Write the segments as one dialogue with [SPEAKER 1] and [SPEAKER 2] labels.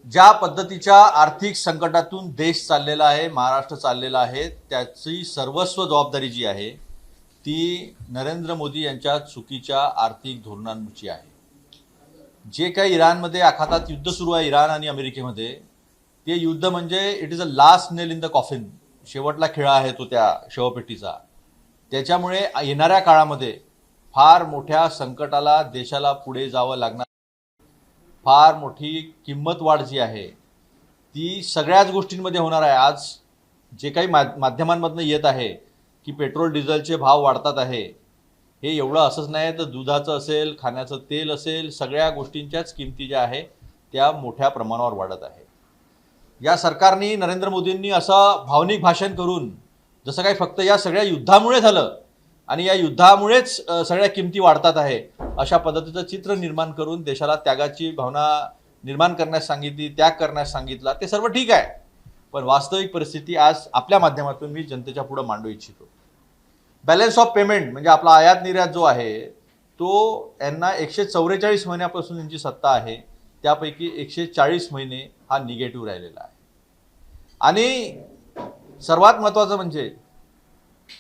[SPEAKER 1] ज्या पद्धतीच्या आर्थिक संकटातून देश चाललेला आहे, महाराष्ट्र चाललेला आहे, त्याची सर्वस्व जबाबदारी जी आहे ती नरेंद्र मोदी यांच्या चुकीच्या आर्थिक धोरणांची आहे. जे काही इराणमध्ये आखातात युद्ध सुरू आहे, इराण आणि अमेरिकेमध्ये, ते युद्ध म्हणजे it is a last nail in the coffin. शेवटला खेळा आहे तो त्या शवपेटीचा. त्याच्यामुळे येणाऱ्या काळामध्ये फार मोठ्या संकटाला देशाला पुढे जावं लागणार. फार मोठी किंमत वाढ जी आहे ती सगळ्याच गोष्टींमध्ये होणार आहे. आज जे काही माध्यमांमधनं येत आहे की पेट्रोल डिझेलचे भाव वाढतात आहे, हे एवढं असंच नाही तर दुधाचं असेल, खाण्याचं तेल असेल, सगळ्या गोष्टींच्याच किमती ज्या आहे त्या मोठ्या प्रमाणावर वाढत आहे. या सरकारने, नरेंद्र मोदींनी असं भावनिक भाषण करून, जसं काही फक्त या सगळ्या युद्धामुळे झालं आणि या युद्धामुळेच सगळ्या किमती वाढतात आहे, अशा पद्धतीचं चित्र निर्माण करून देशाला त्यागाची भावना निर्माण करण्यास सांगितली, त्याग करण्यास सांगितला. ते सर्व ठीक आहे, पण वास्तविक परिस्थिती आज आपल्या माध्यमातून मी जनतेच्या पुढे मांडू इच्छितो. बॅलन्स ऑफ पेमेंट म्हणजे आपला आयात निर्यात जो आहे तो यांना 144 महिन्यापासून यांची सत्ता आहे, त्यापैकी 140 महिने हा निगेटिव्ह राहिलेला आहे. आणि सर्वात महत्त्वाचं म्हणजे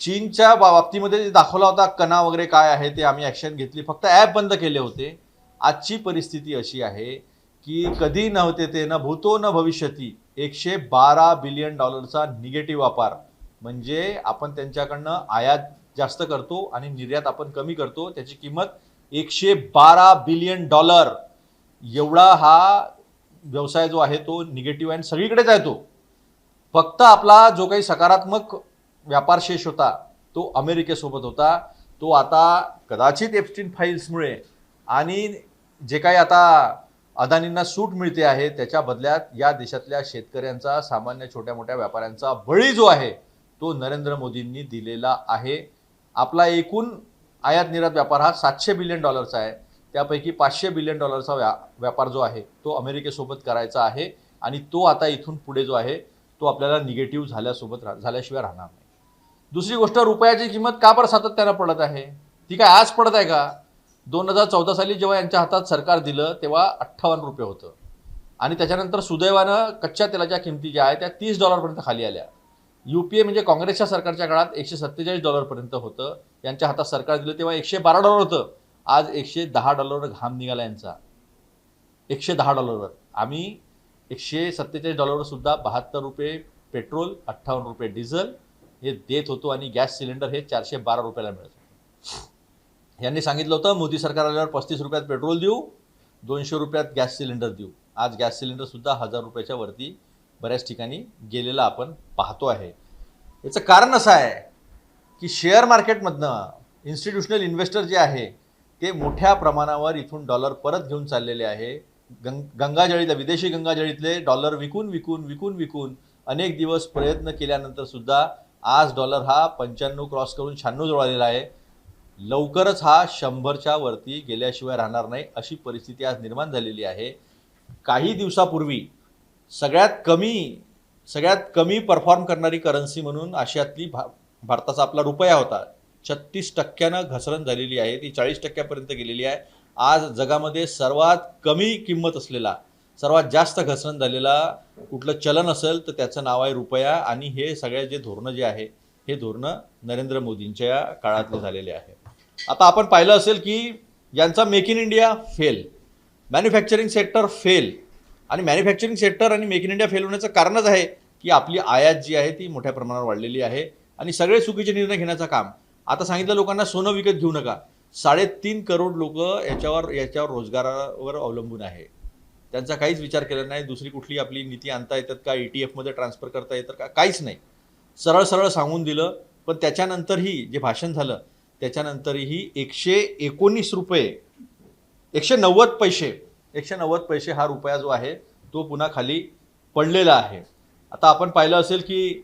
[SPEAKER 1] चीनच्या बाबतीमध्ये जे दाखवला होता कणा वगैरे काय आहे ते आम्ही ॲक्शन घेतली, फक्त ॲप बंद केले होते. आजची परिस्थिती अशी आहे की कधी नव्हते ते, न भूतो न भविष्यती, $112 बिलियन निगेटिव्ह व्यापार. म्हणजे आपण त्यांच्याकडनं आयात जास्त करतो आणि निर्यात आपण कमी करतो. त्याची किंमत $112 बिलियन एवढा हा व्यवसाय जो आहे तो निगेटिव्ह आहे, सगळीकडेच आहे तो. फक्त आपला जो काही सकारात्मक व्यापार शेष होता तो अमेरिकेसोबत होता. तो आता कदाचित एप्स्टीन फाईल्समुळे आणि जे काही आता अदानींना सूट मिळते आहे त्याच्या बदल्यात या देशातल्या शेतकऱ्यांचा, सामान्य छोट्या मोठ्या व्यापाऱ्यांचा बळी जो आहे तो नरेंद्र मोदींनी दिलेला आहे. आपला एकूण आयात निर्यात व्यापार हा $700 बिलियन आहे. त्यापैकी $500 बिलियन व्यापार जो आहे तो अमेरिकेसोबत करायचा आहे आणि तो आता इथून पुढे जो आहे तो आपल्याला निगेटिव्ह झाल्याशिवाय राहणार नाही. दुसरी गोष्ट, रुपयाची किंमत का बरं सातत्यानं पडत आहे? ती काय आज पडत आहे का? 2014 साली जेव्हा यांच्या हातात सरकार दिलं तेव्हा $58 होतं आणि त्याच्यानंतर सुदैवानं कच्च्या तेलाच्या किमती ज्या आहेत त्या $30 खाली आल्या. UPA म्हणजे काँग्रेसच्या सरकारच्या काळात $147 होतं. यांच्या हातात सरकार दिलं तेव्हा $112 होतं. आज $110 घाम निघाला यांचा. $110. आम्ही $147 सुद्धा ₹72 पेट्रोल, ₹58 डिझेल हे देत होतो आणि गॅस सिलेंडर हे ₹412 मिळत होतं. यांनी सांगितलं होतं मोदी सरकार आल्यावर ₹35 पेट्रोल देऊ, ₹200 गॅस सिलेंडर देऊ. आज गॅस सिलेंडर सुद्धा ₹1000 वरती बऱ्याच ठिकाणी गेलेला आपण पाहतो आहे. याचं कारण असं आहे की शेअर मार्केटमधनं इन्स्टिट्यूशनल इन्व्हेस्टर जे आहे ते मोठ्या प्रमाणावर इथून डॉलर परत घेऊन चाललेले आहे. गंगाजळीतले, विदेशी गंगाजळीतले डॉलर विकून विकून विकून विकून अनेक दिवस प्रयत्न केल्यानंतर सुद्धा आज डॉलर हा 95 क्रॉस करून 96 जवळ आलेला आहे. लवकरच हा 100च्या वरती गेल्याशिवाय राहणार नाही, अशी परिस्थिती आज निर्माण झालेली आहे. काही दिवसापूर्वी सगळ्यात कमी परफॉर्म करणारी करन्सी म्हणून आशियातली भारताचा आपला रुपया होता. 36% घसरण झालेली आहे, ती 40% गेलेली आहे. आज जगामध्ये सर्वात कमी किंमत असलेला, सर्वात जास्त घसरण झालेला कुठलं चलन असेल तर त्याचं नाव आहे रुपया. आणि हे सगळे जे धोरणं जे आहे हे धोरणं नरेंद्र मोदींच्या काळातले झालेले आहे. आता आपण पाहिलं असेल की यांचा make in India fail, manufacturing sector fail. आणि मॅन्युफॅक्चरिंग सेक्टर आणि मेक इन इंडिया फेल होण्याचं कारणच आहे की आपली आयात जी आहे ती मोठ्या प्रमाणावर वाढलेली आहे आणि सगळे चुकीचे निर्णय घेण्याचं काम. आता सांगितलं लोकांना सोनं विकत घेऊ नका. 3.5 करोड लोक याच्यावर रोजगारावर अवलंबून आहे. त्यांचा काहीच विचार केला नाही. दुसरी कुठली आपली नीती आणता येतात का, ETF ट्रान्सफर करता येतं का, काहीच नाही. सरळ सरळ सांगून दिलं. पण त्याच्यानंतरही जे भाषण झालं त्याच्यानंतरही ₹119, 190 पैसे हा रुपया जो आहे तो पुन्हा खाली पडलेला आहे. आता आपण पाहिलं असेल की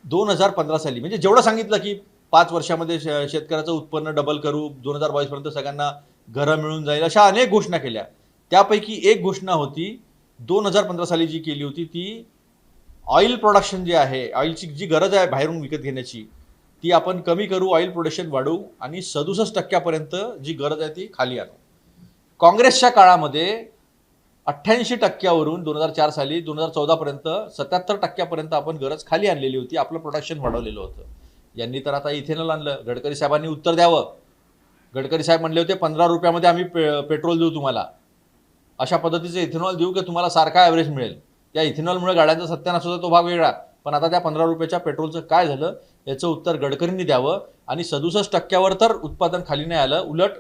[SPEAKER 1] 2015 साली म्हणजे जेवढं सांगितलं की 5 वर्षामध्ये शेतकऱ्याचं उत्पन्न डबल करू, 2022 पर्यंत सगळ्यांना घरं मिळून जाईल, अशा अनेक घोषणा केल्या. त्यापैकी एक घोषणा होती 2015 साली जी केली होती ती ऑइल प्रोडक्शन जे आहे, ऑइलची जी गरज आहे बाहेरून विकत घेण्याची ती आपण कमी करू, ऑइल प्रोडक्शन वाढवू आणि 67% जी गरज आहे ती खाली आणू. काँग्रेसच्या काळामध्ये 88% 2004 साली 2014पर्यंत 77% आपण गरज खाली आणलेली होती, आपलं प्रोडक्शन वाढवलेलं होतं. यांनी तर आता इथेनॉल आणलं. गडकरी साहेबांनी उत्तर द्यावं. गडकरी साहेब म्हणले होते 15 रुपयामध्ये आम्ही पेट्रोल देऊ तुम्हाला, अशा पद्धतीचं इथेनॉल देऊ की तुम्हाला सारखा ॲव्हरेज मिळेल. त्या इथेनॉलमुळे गाड्यांचा सत्यानाश होता तो भाग वेगळा, पण आता त्या 15 रुपयाच्या पेट्रोलचं काय झालं याचं उत्तर गडकरींनी द्यावं. आणि 67% तर उत्पादन खाली नाही आलं, उलट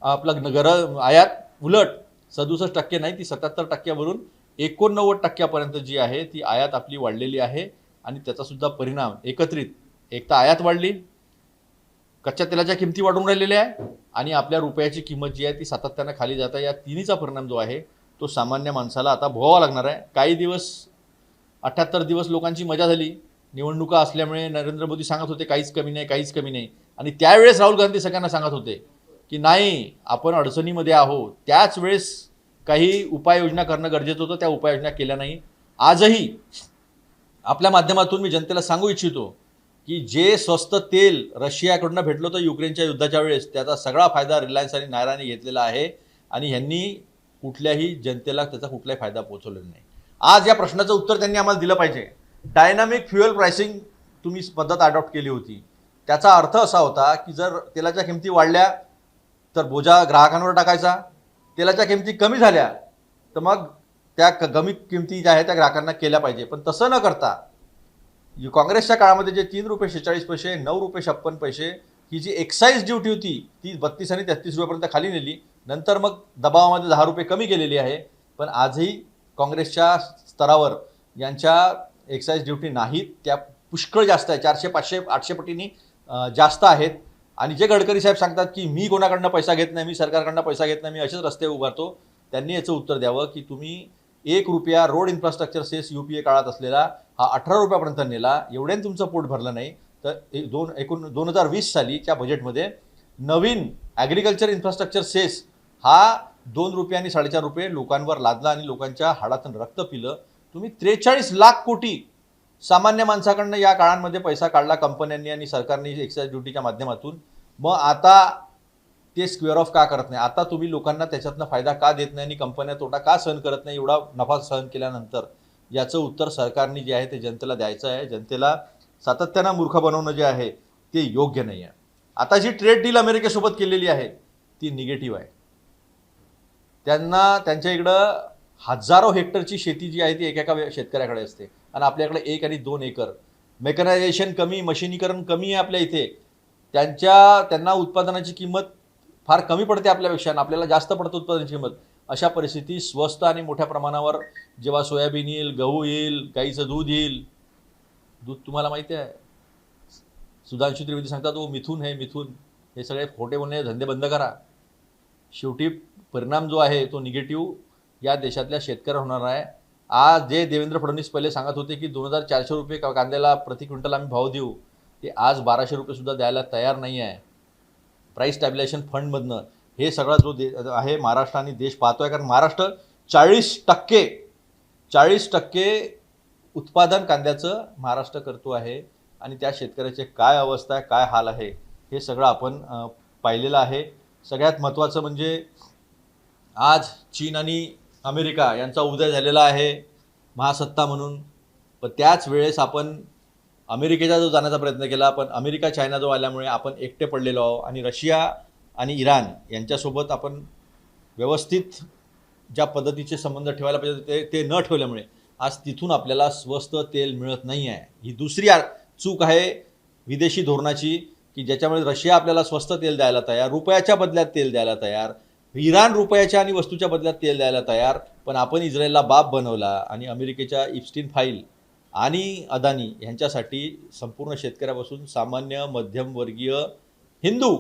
[SPEAKER 1] आपलं आयात उलट 67% नाही ती 77%वरून 89% जी आहे ती आयात आपली वाढलेली आहे. आणि त्याचा सुद्धा परिणाम एकत्रित, एक तर आयात वाढली, कच्च्या तेलाच्या किमती वाढून राहिलेल्या आहे आणि आपल्या रुपयाची किंमत जी आहे ती सातत्यानं खाली जात आहे. या तिन्हीचा परिणाम जो आहे तो सामान्य माणसाला आता भोगावा लागणार आहे. काही दिवस 78 दिवस लोकांची मजा झाली, निवडणुका असल्यामुळे नरेंद्र मोदी सांगत होते काहीच कमी नाही, काहीच कमी नाही. आणि त्यावेळेस राहुल गांधी सगळ्यांना सांगत होते की नाही आपण अडचणीमध्ये आहोत. त्याच वेळेस काही उपाययोजना करणं गरजेचं होतं, त्या उपाययोजना केल्या नाही. आजही आपल्या माध्यमातून मी जनतेला सांगू इच्छितो की जे स्वस्त तेल रशियाकडून भेटलं होतं युक्रेनच्या युद्धाच्या वेळेस, त्याचा सगळा फायदा रिलायन्स आणि नायराने घेतलेला आहे आणि ह्यांनी कुठल्याही जनतेला त्याचा कुठलाही फायदा पोहोचवलेला नाही. आज या प्रश्नाचं उत्तर त्यांनी आम्हाला दिलं पाहिजे. डायनामिक फ्युएल प्राइसिंग तुम्ही पद्धत अडॉप्ट केली होती, त्याचा अर्थ असा होता की जर तेलाच्या किमती वाढल्या तर बोजा ग्राहकांवर टाकायचा, तेलाच्या किमती कमी झाल्या तर मग त्या कमी किमती ज्या आहेत त्या ग्राहकांना केल्या पाहिजे. पण तसं न करता काँग्रेसच्या काळामध्ये जे 3 रुपये 46 पैसे 9 रुपये 56 पैसे ही जी एक्साईज ड्युटी होती ती 32 आणि 33 रुपयापर्यंत खाली नेली. नंतर मग दबावामध्ये 10 रुपये कमी केलेली आहे. पण आजही काँग्रेसच्या स्तरावर यांच्या एक्साईज ड्युटी नाहीत, त्या पुष्कळ जास्त आहे, 400 500 800 पटींनी जास्त आहेत. आणि जे गडकरी साहेब सांगतात की मी कोणाकडनं पैसा घेत नाही, मी सरकारकडनं पैसा घेत नाही, मी असेच रस्ते उभारतो, त्यांनी याचं उत्तर द्यावं की तुम्ही 1 रुपया रोड इन्फ्रास्ट्रक्चर सेस UPA काळात असलेला हा 18 रुपयापर्यंत नेला. एवढ्याने तुमचं पोट भरलं नाही तर 2020 सालीच्या बजेटमध्ये नवीन ॲग्रिकल्चर इन्फ्रास्ट्रक्चर सेस हा 2 रुपये आणि 4.5 रुपये लोकांवर लादला आणि लोकांच्या हाडातून रक्त पिलं. तुम्ही 43 लाख कोटी सामान्य माणसाकडनं या काळांमध्ये पैसा काढला कंपन्यांनी आणि सरकारने एक्साईज ड्युटीच्या माध्यमातून. मग आता ते स्क्वेअर ऑफ का करत नाही? आता तुम्ही लोकांना त्याच्यातनं फायदा का देत नाही आणि कंपन्या तोटा का सहन करत नाही एवढा नफा सहन केल्यानंतर? याचं उत्तर सरकारने जे आहे ते जनतेला द्यायचं आहे. जनतेला सातत्यानं मूर्ख बनवणं जे आहे ते योग्य नाही आहे. आता जी ट्रेड डील अमेरिकेसोबत केलेली आहे ती निगेटिव्ह आहे. त्यांना त्यांच्या इकडं हजारो हेक्टरची शेती जी आहे ती एकेका शेतकऱ्याकडे असते आणि आपल्याकडे 1 आणि 2 एकर. मेकनायझेशन कमी, मशिनीकरण कमी आहे आपल्या इथे. त्यांना उत्पादनाची किंमत फार कमी पडते आपल्यापेक्षा आणि आपल्याला जास्त पडतं उत्पादनाची किंमत. अशा परिस्थिती स्वस्त आणि मोठ्या प्रमाणावर जेव्हा सोयाबीन येईल, गहू येईल, गाईचं दूध येईल. दूध तुम्हाला माहिती आहे, सुधांशू त्रिवेदी सांगतात तो मिथून है मिथून. हे सगळे खोटे बोलणे धंदे बंद करा. शेवटी परिणाम जो आहे तो निगेटिव्ह या देशातल्या शेतकऱ्यावर होणार आहे. आज जे देवेंद्र फडणवीस पहिले सांगत होते की 2400 रुपये कांद्याला प्रति क्विंटल आम्ही भाव देऊ, ते आज 1200 रुपये सुद्धा द्यायला तयार नाही आहे. प्राईस स्टॅबिलायझेशन फंडमधनं हे सगळा जो आहे महाराष्ट्र आणि देश पाहतोय. कारण महाराष्ट्र 40% उत्पादन कांद्याचं महाराष्ट्र करतो आहे आणि त्या शेतकऱ्याचे काय अवस्था आहे, काय हाल आहे हे सगळं आपण पाहिलेलं आहे. सगळ्यात महत्त्वाचं म्हणजे आज चीन आणि अमेरिका यांचा उदय झालेला आहे महासत्ता म्हणून. पण त्याच वेळेस आपण अमेरिकेचा जो जाण्याचा प्रयत्न केला, पण अमेरिका चायना जो आल्यामुळे आपण एकटे पडलेलो आहोत. आणि रशिया आणि इराण यांच्यासोबत आपण व्यवस्थित ज्या पद्धतीचे संबंध ठेवायला पाहिजे ते न ठेवल्यामुळे आज तिथून आपल्याला स्वस्त तेल मिळत नाही आहे. ही दुसरी चूक आहे विदेशी धोरणाची की ज्याच्यामुळे रशिया आपल्याला स्वस्त तेल द्यायला तयार, रुपयाच्या बदल्यात तेल द्यायला तयार, इराण रुपयाच्या आणि वस्तूच्या बदल्यात तेल द्यायला तयार. पण आपण इस्रायलला बाप बनवला आणि अमेरिकेच्या इप्स्टीन फाईल आणि अदानी यांच्यासाठी संपूर्ण शेतकऱ्यापासून सामान्य मध्यमवर्गीय हिंदू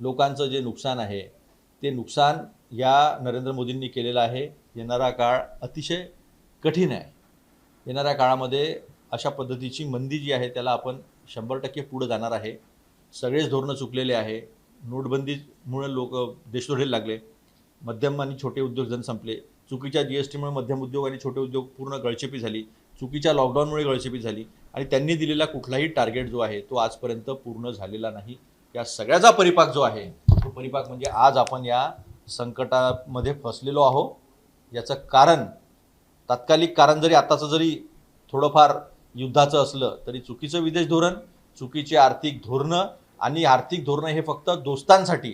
[SPEAKER 1] लोकांचं जे नुकसान आहे ते नुकसान या नरेंद्र मोदींनी केलेलं आहे. येणारा काळ अतिशय कठीण आहे. येणाऱ्या काळामध्ये अशा पद्धतीची मंदी जी आहे त्याला आपण 100% पुढे जाणार आहे. सगळेच धोरणं चुकलेले आहे. नोटबंदीमुळे लोक देशोधडीला लागले, मध्यम आणि छोटे उद्योगधन संपले, चुकीच्या GSTमुळे मध्यम उद्योग आणि छोटे उद्योग पूर्ण गळचेपी झाली, चुकीच्या लॉकडाऊनमुळे गळचेपी झाली आणि त्यांनी दिलेला कुठलाही टार्गेट जो आहे तो आजपर्यंत पूर्ण झालेला नाही. या सगळ्याचा परिपाक जो आहे तो परिपाक म्हणजे आज आपण या संकटामध्ये फसलेलो आहोत याचं कारण, तात्कालिक कारण जरी आताचं जरी थोडंफार युद्धाचं असलं तरी चुकीचं विदेश धोरण, चुकीची आर्थिक धोरणं, आणि आर्थिक धोरणं हे फक्त दोस्तांसाठी,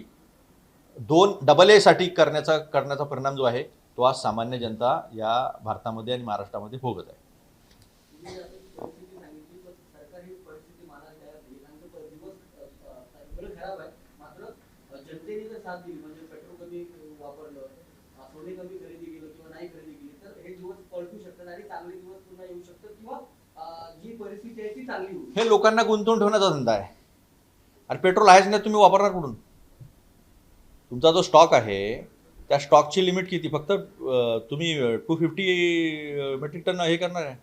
[SPEAKER 1] डबल ए साठी करण्याचा परिणाम जो आहे तो आज सामान्य जनता या भारतामध्ये आणि महाराष्ट्रामध्ये भोगत आहे. हे लोकांना गुंतवून ठेवण्याचा धंदा आहे. आणि पेट्रोल आहेच नाही, तुम्ही वापरणार कुठून? तुमचा जो स्टॉक आहे त्या स्टॉकची लिमिट किती? फक्त तुम्ही 250 मेट्रिक टन हे करणार आहे?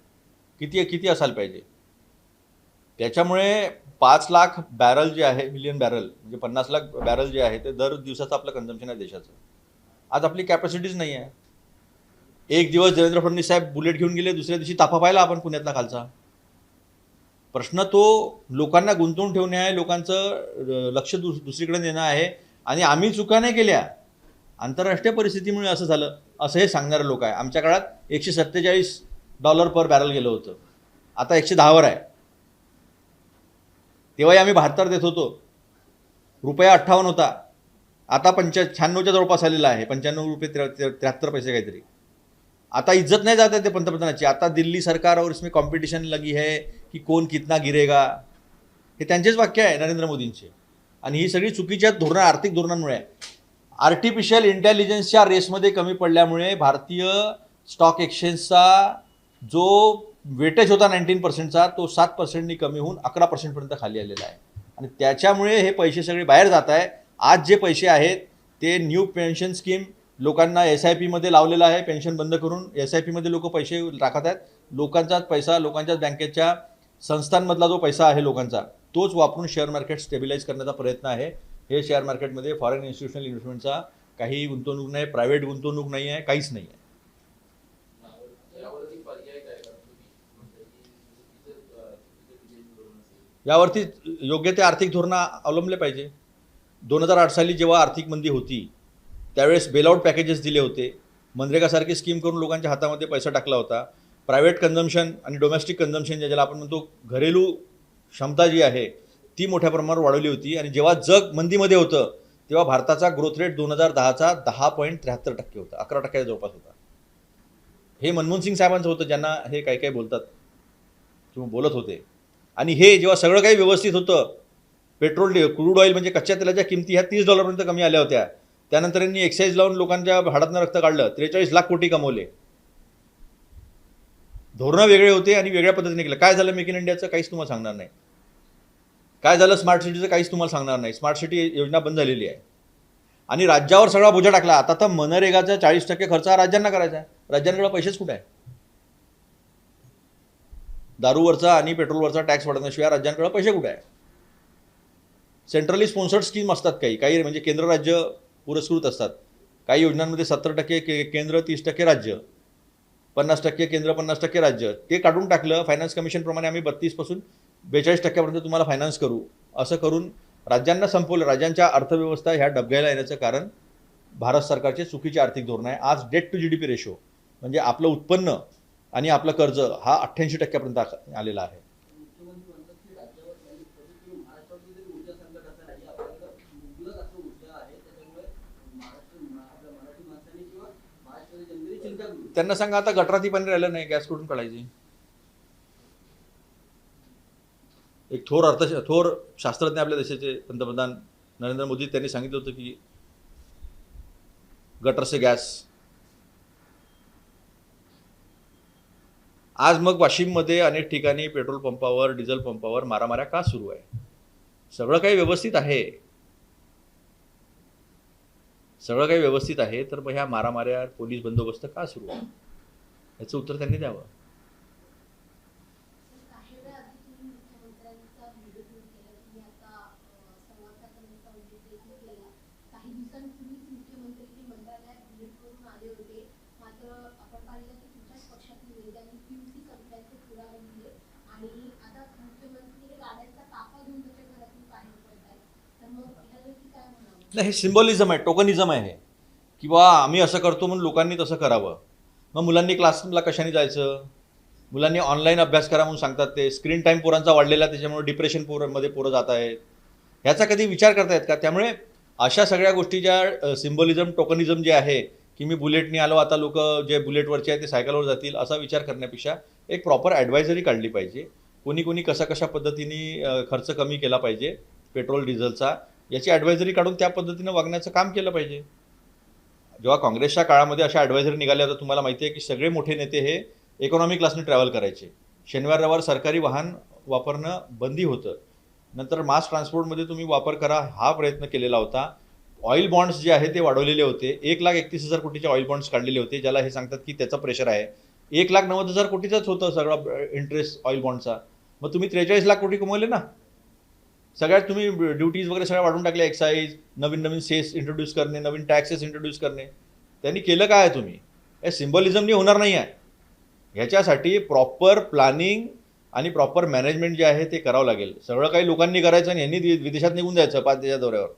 [SPEAKER 1] किती असायला पाहिजे? त्याच्यामुळे 5 लाख बॅरल जे आहे, मिलियन बॅरल म्हणजे 50 लाख बॅरल जे आहे ते दर दिवसाचं आपलं कन्झम्पशन आहे देशाचं. आज आपली कॅपॅसिटीज नाही आहे. एक दिवस देवेंद्र फडणवीस साहेब बुलेट घेऊन गेले, दुसऱ्या दिवशी ताफा पाहिला आपण पुण्यातला खालचा. प्रश्न तो लोकांना गुंतवून ठेवणे आहे, लोकांचं लक्ष दुसरीकडे नेणं आहे. आणि आम्ही चुका नाही केल्या, आंतरराष्ट्रीय परिस्थितीमुळे असं झालं असं हे सांगणारे लोक आहे. आमच्या काळात $147 पर बॅरल गेलं होतं, आता 110 आहे. तेव्हाही आम्ही 72 देत होतो, ₹58 होता, आता 96च्या जवळपास आलेला आहे, ₹95.73 काहीतरी. आता इज्जत नाही जात आहे ते पंतप्रधानाची. आता दिल्ली सरकार और इसमें कॉम्पिटिशन लगी है की कोण कितना गिरेगा, हे त्यांचेच वाक्य आहे नरेंद्र मोदींचे. आणि ही सगळी चुकीच्या धोरणं, आर्थिक धोरणांमुळे आहे. आर्टिफिशियल इंटेलिजन्सच्या रेसमध्ये कमी पडल्यामुळे भारतीय स्टॉक एक्सचेंजचा जो वेटेज होता 19%चा तो 7%नी कमी होऊन 11%पर्यंत खाली आलेला आहे. आणि त्याच्यामुळे हे पैसे सगळे बाहेर जात आहे. आज जे पैसे आहेत ते न्यू पेन्शन स्कीम लोकांना SIP मध्ये लावलेला आहे. पेन्शन बंद करून SIP मध्ये लोक पैसे टाकत आहेत. लोकांचाच पैसा, लोकांच्याच बँकेच्या संस्थांमधला जो पैसा आहे लोकांचा, तोच वापरून शेअर मार्केट स्टेबिलाइज करण्याचा प्रयत्न आहे. हे शेअर मार्केटमध्ये फॉरेन इन्स्टिट्यूशनल इन्व्हेस्टमेंटचा काही गुंतवणूक नाही, प्रायव्हेट गुंतवणूक नाही आहे, काहीच नाही आहे. यावरती योग्य ते आर्थिक धोरणं अवलंबले पाहिजे. 2008 साली जेव्हा आर्थिक मंदी होती त्यावेळेस बेलआउट पॅकेजेस दिले होते, मनरेगासारखी स्कीम करून लोकांच्या हातामध्ये पैसा टाकला होता. प्रायव्हेट कन्झम्पशन आणि डोमेस्टिक कन्झम्पशन ज्याला आपण म्हणतो घरेलू क्षमता जी आहे ती मोठ्या प्रमाणावर वाढवली होती. आणि जेव्हा जग मंदीमध्ये होतं तेव्हा भारताचा ग्रोथ रेट 2010चा 10.73% होता, 11% जवळपास होता. हे मनमोहन सिंग साहेबांचं होतं, ज्यांना हे काही काही बोलतात किंवा बोलत होते. आणि हे जेव्हा सगळं काही व्यवस्थित होतं, पेट्रोल क्रूड ऑइल म्हणजे कच्च्या तेलाच्या किमती ह्या $30 पर्यंत कमी आल्या होत्या. त्यानंतर यांनी एक्साईज लावून लोकांच्या हाडातनं रक्त काढलं, 43 लाख कोटी कमवले. धोरणं वेगळे होते आणि वेगळ्या पद्धतीने केलं. काय झालं मेक इन इंडियाचं काहीच तुम्हाला सांगणार नाही. काय झालं स्मार्ट सिटीचं काहीच तुम्हाला सांगणार नाही. स्मार्ट सिटी योजना बंद झालेली आहे आणि राज्यावर सगळा बोजा टाकला. आता तर मनरेगाचा 40% खर्च हा राज्यांना करायचा आहे. राज्यांकडे पैसेच कुठे आहे? दारूवरचा आणि पेट्रोलवरचा टॅक्स वाढवण्याशिवाय राज्यांकडे पैसे कुठे आहे? सेंट्रली स्पॉन्सर्ड स्कीम असतात काही म्हणजे केंद्र राज्य पुरस्कृत असतात. काही योजनांमध्ये 70% केंद्र, 30% राज्य, 50% केंद्र, 50% राज्य. ते काढून टाकलं. फायनान्स कमिशनप्रमाणे आम्ही 32 पासून 42% तुम्हाला फायनान्स करू, असं करून राज्यांना संपवलं. राज्यांच्या अर्थव्यवस्था ह्या डबघायला येण्याचं कारण भारत सरकारचे चुकीचे आर्थिक धोरण आहे. आज डेट टू GDP रेशो म्हणजे आपलं उत्पन्न आणि आपलं कर्ज हा 88% आलेला आहे. त्यांना सांगा आता गटारातही पाणी राहिलं नाही, गॅस कुठून काढायची? एक थोर शास्त्रज्ञ आपल्या देशाचे पंतप्रधान नरेंद्र मोदी त्यांनी सांगितलं होतं की गटर से गॅस. आज मग वाशिममध्ये अनेक ठिकाणी पेट्रोल पंपावर, डिझेल पंपावर मारामाऱ्या का सुरू आहे? सगळं काही व्यवस्थित आहे, सगळं काही व्यवस्थित आहे, तर मग ह्या मारामाऱ्या, पोलीस बंदोबस्त का सुरू आहे? याचं उत्तर त्यांनी द्यावं. नाही, हे सिम्बॉलिझम आहे, टोकनिझम आहे, किंवा आम्ही असं करतो म्हणून लोकांनी तसं करावं. मग मुलांनी क्लासला कशाने जायचं? मुलांनी ऑनलाईन अभ्यास करा म्हणून सांगतात. ते स्क्रीन टाईम पोरांचा वाढलेला, त्याच्यामुळे डिप्रेशन पोरांमध्ये पोरं जात आहेत. ह्याचा कधी विचार करतायत का? त्यामुळे अशा सगळ्या गोष्टी ज्या सिम्बॉलिझम टोकनिझम जे आहे की मी बुलेटने आलो, आता लोक जे बुलेटवरचे आहेत ते सायकलवर जातील, असा विचार करण्यापेक्षा एक प्रॉपर ॲडवायझरी काढली पाहिजे. कोणी कोणी कशा पद्धतीने खर्च कमी केला पाहिजे पेट्रोल डिझेलचा, याची ॲडवायझरी काढून त्या पद्धतीनं वागण्याचं काम केलं पाहिजे. जेव्हा काँग्रेसच्या काळामध्ये अशा ॲडवायझरी निघाल्या होत्या, तुम्हाला माहिती आहे की सगळे मोठे नेते हे इकॉनॉमी क्लासने ट्रॅव्हल करायचे. शनिवार रविवार सरकारी वाहन वापरणं बंदी होतं. नंतर मास ट्रान्सपोर्टमध्ये तुम्ही वापर करा हा प्रयत्न केलेला होता. ऑइल बॉन्ड्स जे आहे ते वाढवलेले होते. 1,31,000 कोटीचे ऑइल बॉन्ड्स काढलेले होते, ज्याला हे सांगतात की त्याचं प्रेशर आहे. 1,90,000 कोटीचाच होतं सगळा इंटरेस्ट ऑइल बॉन्डचा. मग तुम्ही 43 लाख कोटी कमवले ना. सगळ्यात तुम्ही ड्युटीज वगैरे सगळ्या वाढून टाकल्या, एक्साईज, नवीन नवीन सेस इंट्रोड्यूस करणे, नवीन टॅक्सेस इंट्रोड्यूस करणे. त्यांनी केलं काय आहे तुम्ही? हे सिम्बॉलिझमनी होणार नाही आहे. ह्याच्यासाठी प्रॉपर प्लॅनिंग आणि प्रॉपर मॅनेजमेंट जे आहे ते करावं लागेल. सगळं काही लोकांनी करायचं आणि यांनी विदेशात निघून जायचं 5 देशाच्या दौऱ्यावर.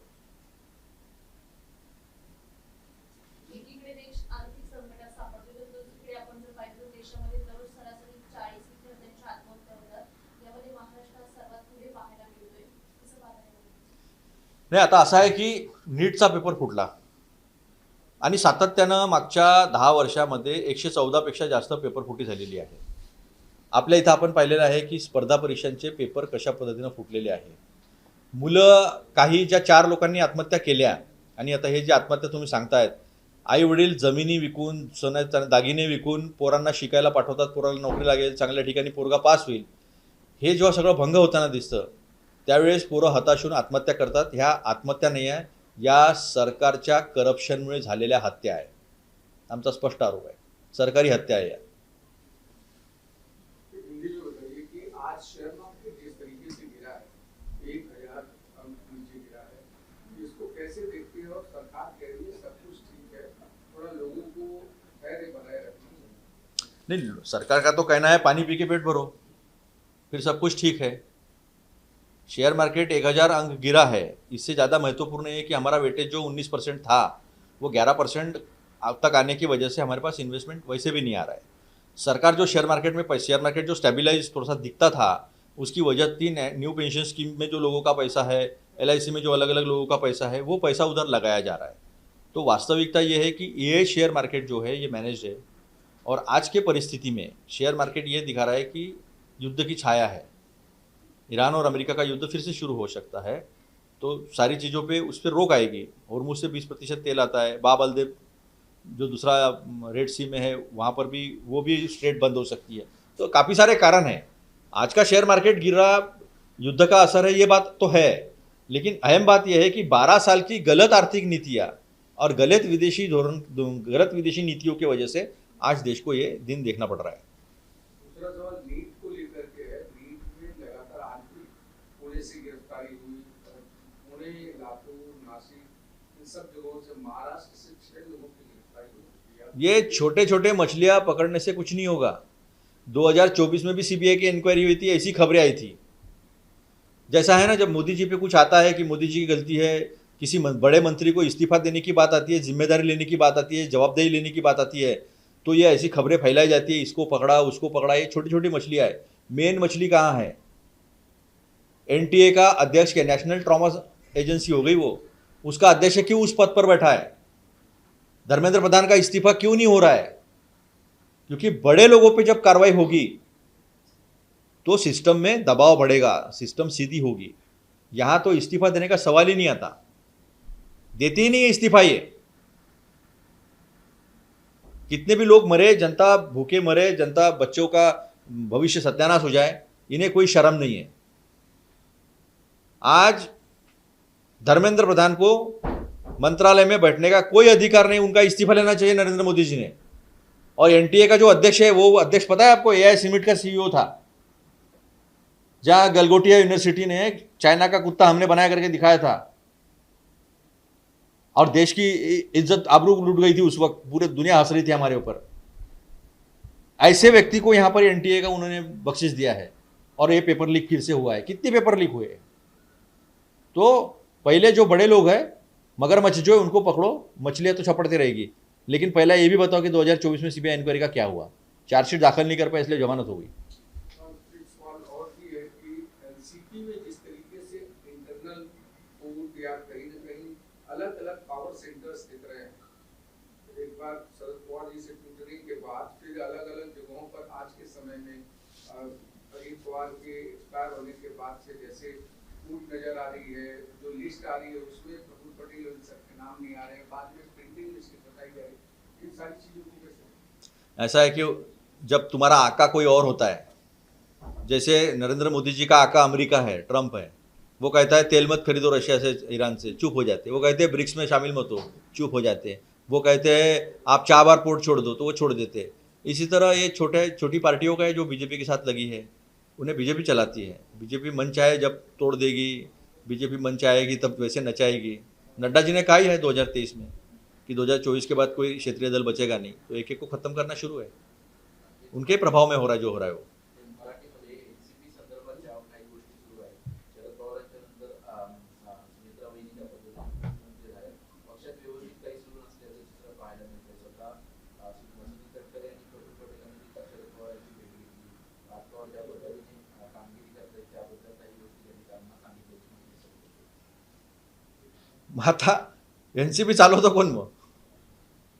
[SPEAKER 2] एकीकडे देश आर्थिक संकटात सापडतो तर दुसरीकडे आपण जर पाहिलं तर देशामध्ये दररोज सरासरी 40 विद्यार्थ्यांच्या आत्महत्या होतात. यामध्ये महाराष्ट्रात सर्वात पुढे पाहायला मिळतोय. कसं पाहताय?
[SPEAKER 1] नाही, आता असं आहे की नीटचा पेपर फुटला आणि सातत्यानं मागच्या 10 वर्षामध्ये 114 पेक्षा जास्त पेपर फुटी झालेली आहे. आपल्या इथं आपण पाहिलेलं आहे की स्पर्धा परीक्षांचे पेपर कशा पद्धतीनं फुटलेले आहे. मुलं, काही ज्या 4 लोकांनी आत्महत्या केल्या, आणि आता हे जे आत्महत्या तुम्ही सांगतायत, आई वडील जमिनी विकून, सोन्याचे दागिने विकून पोरांना शिकायला पाठवतात, पोराला नोकरी लागेल, चांगल्या ठिकाणी पोरगा पास होईल. हे जेव्हा सगळं भंग होताना दिसतं त्यावेळेस पोरं हताश होऊन आत्महत्या करतात. ह्या आत्महत्या नाही आहे, या सरकारच्या करप्शनमुळे झालेल्या हत्या आहे. आमचा स्पष्ट आरोप आहे, सरकारी हत्या आहे.
[SPEAKER 3] हिंदी में बताइए कि आज शेयर मार्केट जिस तरीके से गिरा है, 1,000 अंक नीचे गिरा है, इसको कैसे देखते हैं? और सरकार कह रही है सब कुछ ठीक है, थोड़ा लोगों को धैर्य बनाए रखना।
[SPEAKER 1] नहीं, सरकार का तो कहना है पानी पी के पेट भरो, फिर सब कुछ ठीक है. शेयर मार्केट 1,000 अंक गिरा है. इससे ज़्यादा महत्वपूर्ण है कि हमारा वेटेज जो 19% था वो 11% अब तक आने की वजह से हमारे पास इन्वेस्टमेंट वैसे भी नहीं आ रहा है. सरकार जो शेयर मार्केट जो स्टेबिलाइज थोड़ा सा दिखता था, उसकी वजह थी न्यू पेंशन स्कीम में जो लोगों का पैसा है, LIC में जो अलग अलग लोगों का पैसा है, वो पैसा उधर लगाया जा रहा है. तो वास्तविकता ये है कि ये शेयर मार्केट जो है ये मैनेज है. और आज के परिस्थिति में शेयर मार्केट ये दिखा रहा है कि युद्ध की छाया है. ईरान और अमेरिका का युद्ध फिर से शुरू हो सकता है, तो सारी चीज़ों पे उस पर रोक आएगी. और मुझसे 20% तेल आता है. बाब अलदेब जो दूसरा रेड सी में है, वहाँ पर भी वो भी स्ट्रेट बंद हो सकती है. तो काफ़ी सारे कारण हैं. आज का शेयर मार्केट गिरा, युद्ध का असर है, ये बात तो है. लेकिन अहम बात यह है कि 12 साल की गलत आर्थिक नीतियाँ और गलत विदेशी नीतियों की वजह से आज देश को ये दिन देखना पड़ रहा है.
[SPEAKER 3] दूसरा सवाल नीट को लेकर के है। नीट में लगातार आज भी पुणे से गिरफ्तारी हुई, पुणे, लातूर, नासिक, इन सब जगहों से, महाराष्ट्र से 6 लोगों की गिरफ्तारी हुई.
[SPEAKER 1] ये छोटे छोटे मछलियाँ पकड़ने से कुछ नहीं होगा. 2024 में भी CBI की इंक्वायरी हुई थी, ऐसी खबरें आई थी. जैसा है ना, जब मोदी जी पे कुछ आता है कि मोदी जी की गलती है, किसी बड़े मंत्री को इस्तीफा देने की बात आती है, जिम्मेदारी लेने की बात आती है, जवाबदेही लेने की बात आती है, तो ये ऐसी खबरें फैलाई जाती है, इसको पकड़ा उसको पकड़ा. ये छोटी छोटी मछलियाँ है. मेन मछली कहाँ है? NTA का अध्यक्ष के, नेशनल ट्रॉमा एजेंसी हो गई वो, उसका अध्यक्ष क्यों उस पद पर बैठा है? धर्मेंद्र प्रधान का इस्तीफा क्यों नहीं हो रहा है? क्योंकि बड़े लोगों पे जब कार्रवाई होगी तो सिस्टम में दबाव बढ़ेगा, सिस्टम सीधी होगी. यहाँ तो इस्तीफा देने का सवाल ही नहीं आता. देते ही नहीं है इस्तीफा. ये कितने भी लोग मरे, जनता भूखे मरे, जनता बच्चों का भविष्य सत्यानाश हो जाए, इन्हें कोई शर्म नहीं है. आज धर्मेंद्र प्रधान को मंत्रालय में बैठने का कोई अधिकार नहीं. उनका इस्तीफा लेना चाहिए नरेंद्र मोदी जी ने. और NTA का जो अध्यक्ष है, वो अध्यक्ष पता है आपको, AI सीमिट का CEO था, जहाँ गलगोटिया यूनिवर्सिटी ने चाइना का कुत्ता हमने बनाया करके दिखाया था और देश की इज्जत आबरू लूट गई थी उस वक्त. पूरे दुनिया हंस रही थी हमारे ऊपर. ऐसे व्यक्ति को यहाँ पर NTA का उन्होंने बख्शिश दिया है. और ये पेपर लीक फिर से हुआ है. कितने पेपर लीक हुए? तो पहले जो बड़े लोग हैं मगरमच्छ जो है उनको पकड़ो, मछलियाँ तो छपड़ती रहेगी, लेकिन पहला ये भी बताओ कि 2024 में सीबीआई इंक्वायरी का क्या हुआ। चार्जशीट दाखिल नहीं कर पाए इसलिए जमानत हो गई।
[SPEAKER 3] एक सवाल और भी है कि एनसीपी में जिस तरीके से इंटरनल कोड या कहीं न कहीं अलग अलग पावर सेंटर्स दिख रहे हैं, एक बार शरद पवार जी से टूटने के बाद फिर अलग अलग जगहों पर आज के समय में अजीत पवार के एक्सपायर होने के बाद से जैसे कूट नजर आ रही है, जो लिस्ट आ रही है उसमें प्रफुल्ल पटेल और सबके नाम नहीं आ रहे हैं, बाद में प्रिंटिंग लिस्ट बताई जा रही है, इन सारी चीजों को कैसे?
[SPEAKER 1] ऐसा है कि जब तुम्हारा आका कोई और होता है, जैसे नरेंद्र मोदी जी का आका अमेरिका है, ट्रंप है, वो कहता है तेल मत खरीदो रशिया से, ईरान से, चुप हो जाते। वो कहते हैं ब्रिक्स में शामिल मत हो, चुप हो जाते। वो कहते हैं आप 4 बार पोर्ट छोड़ दो, तो वो छोड़ देते। इसी तरह ये छोटी पार्टियों का है जो बीजेपी के साथ लगी है, उन्हें बीजेपी चलाती है। बीजेपी मन चाहे जब तोड़ देगी, बीजेपी मन चाहेगी तब वैसे नचाएगी। नड्डा जी ने कहा ही है 2023 में कि 2024 के बाद कोई क्षेत्रीय दल बचेगा नहीं, तो एक एक को खत्म करना शुरू है। उनके प्रभाव में हो रहा है जो हो रहा है वो।
[SPEAKER 4] मराठीमध्ये एनसीपी संदर्भात ज्या काही गोष्टी सुरू आहेत, शरद पवारांच्या नंतर सुमित्रा वहिनी त्या पद्धतीने मुख्यमंत्री झाल्या, पक्षात व्यवस्थित काही सुरू नसल्याचं चित्र पाहायला मिळतंय। स्वतः सुनील तटकरे आणि प्रफुल्ल पटेलांनी शरद पवारांची भेट घेतली, अजित पवार ज्या पद्धतीने कामगिरी करतायत त्याबद्दल काही गोष्टी त्यांनी त्यांना सांगितल्याची माहिती समजते।
[SPEAKER 1] मग आता एनसीपी चालवतो कोण मग?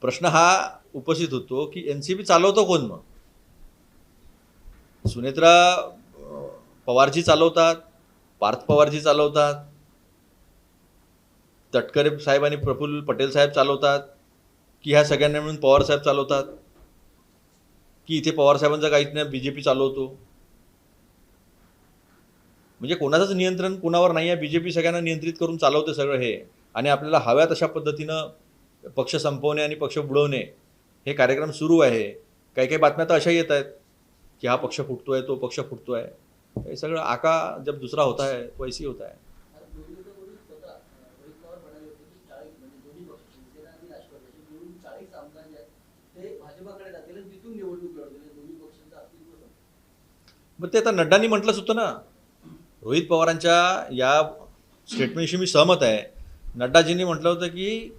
[SPEAKER 1] प्रश्न हा उपस्थित होतो की एनसीपी चालवतो कोण मग? सुनेत्रा पवारजी चालवतात, पार्थ पवारजी चालवतात, तटकरे साहेब आणि प्रफुल्ल पटेल साहेब चालवतात, की ह्या सगळ्यांना मिळून पवार साहेब चालवतात, की इथे पवार साहेबांचा काहीच नाही बीजेपी चालवतो? म्हणजे कोणाचंच नियंत्रण कोणावर नाही आहे, बीजेपी सगळ्यांना नियंत्रित करून चालवते सगळं हे। आणि आपल्याला हव्या तशा पद्धतीनं पक्ष संपवणे आणि पक्ष बुडवणे हे कार्यक्रम सुरू आहे। काही काही बातम्या तर अशा येत आहेत की हा पक्ष फुटतोय, तो पक्ष फुटतोय। हे सगळं आका जब दुसरा होता है तो ऐसी होता है।
[SPEAKER 5] दोन्ही दिवसापूर्वी स्वतः रोहित पवार म्हणाले होते की 40 म्हणजे दोन्ही पक्ष शिवसेना आणि राष्ट्रवादी मिळून 40 आमदार जे आहेत ते भाजपाकडे जातील आणि तिथून निवडणूक लढवतील, दोन्ही पक्षांचं अस्तित्व संपलं।
[SPEAKER 1] मग ते आता नड्डांनी म्हटलंच होतं ना, रोहित पवारांच्या या स्टेटमेंटशी मी सहमत आहे। नड्डाजींनी म्हटलं होतं की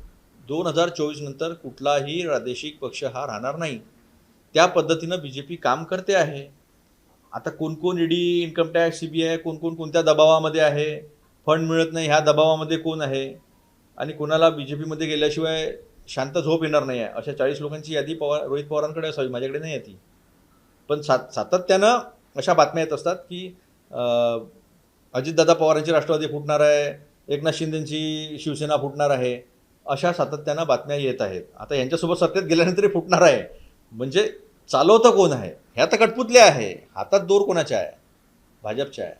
[SPEAKER 1] 2024 नंतर कुठलाही प्रादेशिक पक्ष हा राहणार नाही, त्या पद्धतीनं बीजेपी काम करते आहे। आता कोण कोण ईडी, इन्कम टॅक्स, सीबीआय कोण कोण कोणत्या दबावामध्ये आहे, फंड मिळत नाही ह्या दबावामध्ये कोण आहे, आणि कोणाला बीजेपीमध्ये गेल्याशिवाय शांत झोप येणार नाही आहे, अशा 40 लोकांची यादी रोहित पवारांकडे असावी, माझ्याकडे नाही येते। पण सातत्यानं अशा बातम्या येत असतात की अजितदादा पवारांची राष्ट्रवादी फुटणार आहे, एकनाथ शिंदेंची शिवसेना फुटणार आहे, अशा सातत्यानं बातम्या येत आहेत। आता यांच्यासोबत सत्तेत गेल्यानंतरही फुटणार आहे, म्हणजे चालवतं कोण आहे? ह्या तर कटपुतल्या आहे, हातात दोर कोणाच्या आहे? भाजपच्या आहे।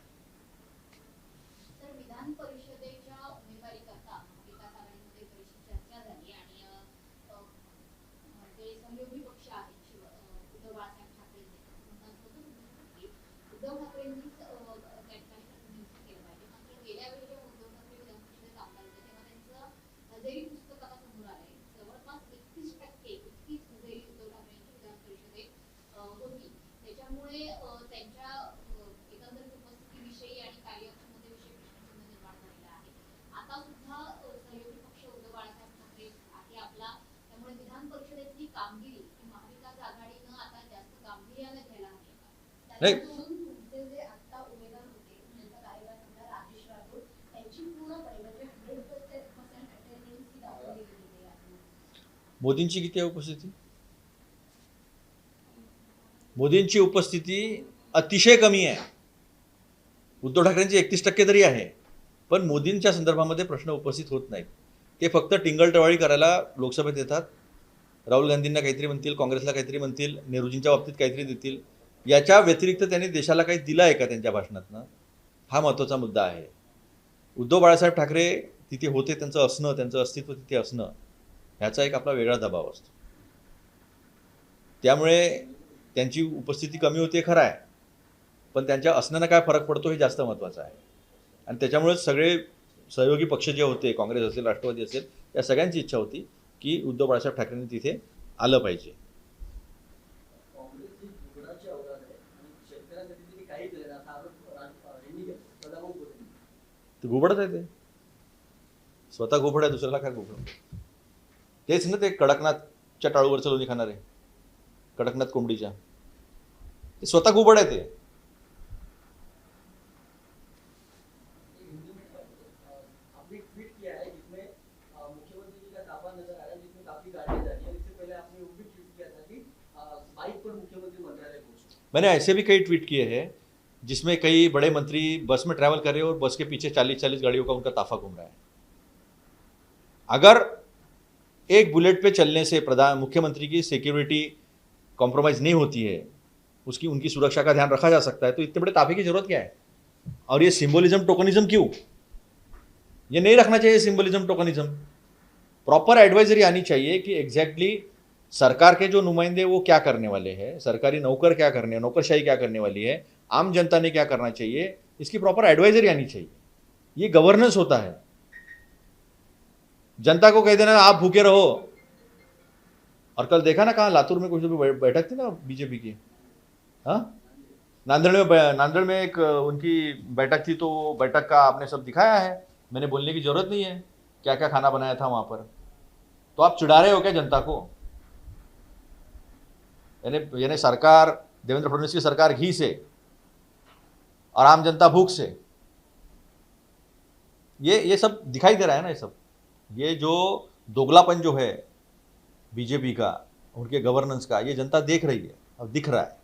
[SPEAKER 2] तर विधान परिषदेच्या उमेदवारीकरता विकास आघाडीमध्ये बरीचशी चर्चा झाली आणि जे सहयोगी पक्ष आहेत उद्धव बाळासाहेब ठाकरे उद्धव ठाकरेंनीच त्या ठिकाणी प्रतिनिधित्व केलं पाहिजे। मात्र गेल्या वेळी जेव्हा उद्धव ठाकरे विधान परिषदेत आमदार होते तेव्हा त्यांचं हजेरी पुस्तक आता समोर आलंय, जवळपास 31% इतकीच हजेरी उद्धव ठाकरेंची विधान परिषदेत होती। त्याच्यामुळे त्यांच्या एकंदरीत उपस्थितीविषयी आणि कार्यक्षमतेविषयी प्रश्नचिन्ह निर्माण झालेला आहे। आता सुद्धा सहयोगी पक्ष उद्धव बाळासाहेब ठाकरे आहे आपला, त्यामुळे विधान परिषदेतली कामगिरी ही महाविकास आघाडीनं आता जास्त गांभीर्याने घ्यायला हवी का? त्याच्यातून तुमचे जे आता उमेदवार होते ज्यांचा कार्यकाळ संपला, राजेश राठोड, त्यांची पूर्णपणे म्हणजे 100% अटेंडन्स ही दाखवली गेलेली आहे।
[SPEAKER 1] मोदींची किती आहे उपस्थिती? मोदींची उपस्थिती अतिशय कमी आहे। उद्धव ठाकरेंची 31% तरी आहे, पण मोदींच्या संदर्भामध्ये प्रश्न उपस्थित होत नाहीत। ते फक्त टिंगलटवाळी करायला लोकसभेत येतात, राहुल गांधींना काहीतरी म्हणतील, काँग्रेसला काहीतरी म्हणतील, नेहरूजींच्या बाबतीत काहीतरी देतील, याच्या व्यतिरिक्त त्यांनी देशाला काही दिलं आहे का त्यांच्या भाषणातनं? हा महत्त्वाचा मुद्दा आहे। उद्धव बाळासाहेब ठाकरे तिथे होते, त्यांचं असणं, त्यांचं अस्तित्व तिथे असणं, ह्याचा एक आपला वेगळा दबाव असतो। त्यामुळे त्यांची उपस्थिती कमी होते खरं आहे, पण त्यांच्या असण्यानं काय फरक पडतो हे जास्त महत्त्वाचं आहे। आणि त्याच्यामुळे सगळे सहयोगी पक्ष जे होते, काँग्रेस असेल, राष्ट्रवादी असेल, या सगळ्यांची इच्छा होती की उद्धव बाळासाहेब ठाकरेंनी तिथे आलं पाहिजे।
[SPEAKER 5] काँग्रेस ही गुणाची अवराध आहे आणि शेतकऱ्यांसाठी तिने काही केलं नाही असा आरोप सदाभाऊ खोत यांनी
[SPEAKER 1] ते घुबडच आहे ते। स्वतः गोफड आहे, दुसऱ्याला काय गोफड? तेच ना ते कडकनाथच्या टाळूवरचं लोणी खाणारे, कडकनाथ कोंबडीच्या, ते स्वतः गोबड आहे ते.
[SPEAKER 5] हिंदी में आपने ट्वीट किया है जिसमें मुख्यमंत्री जी का ताफा नजर आ रहा है, जिसमें काफी गाड़ियां जा रही है. इससे पहले आपने वो भी ट्वीट किया था कि बाइक पर मुख्यमंत्री मंत्रालय पहुंचे.
[SPEAKER 1] मैंने ऐसे भी कई ट्वीट किए हैं जिसमें कई बड़े मंत्री बस में ट्रैवल कर रहे हैं और बस के पीछे 40-40 गाड़ियों का उनका ताफा घूम रहा है. अगर एक बुलेट पे चलने से मुख्यमंत्री की सिक्योरिटी कॉम्प्रोमाइज नहीं होती है, उसकी उनकी सुरक्षा का ध्यान रखा जा सकता है, तो इतने बड़े ताफे की जरूरत क्या है? और ये सिंबोलिज्म टोकनिज्म क्यों? ये नहीं रखना चाहिए सिंबोलिज्म टोकनिज्म. प्रॉपर एडवाइजरी आनी चाहिए कि एग्जैक्टली सरकार के जो नुमाइंदे वो क्या करने वाले हैं, सरकारी नौकर क्या करने, नौकरशाही क्या करने वाली है, आम जनता ने क्या करना चाहिए, इसकी प्रॉपर एडवाइजरी आनी चाहिए. ये गवर्नेंस होता है. जनता को कह देना आप भूखे रहो. और कल देखा ना कहाँ लातूर में कुछ बैठक थी ना बीजेपी की, हाँ, नांदेड़ में एक उनकी बैठक थी, तो वो बैठक का आपने सब दिखाया है. मैंने बोलने की जरूरत नहीं है क्या क्या खाना बनाया था वहां पर. तो आप चिढ़ा रहे हो क्या जनता को? यानी सरकार, देवेंद्र फडणवीस की सरकार घी से और आम जनता भूख से. ये सब दिखाई दे रहा है ना. ये सब, ये जो दोगलापन जो है बीजेपी का, उनके गवर्नेंस का, ये जनता देख रही है, अब दिख रहा है.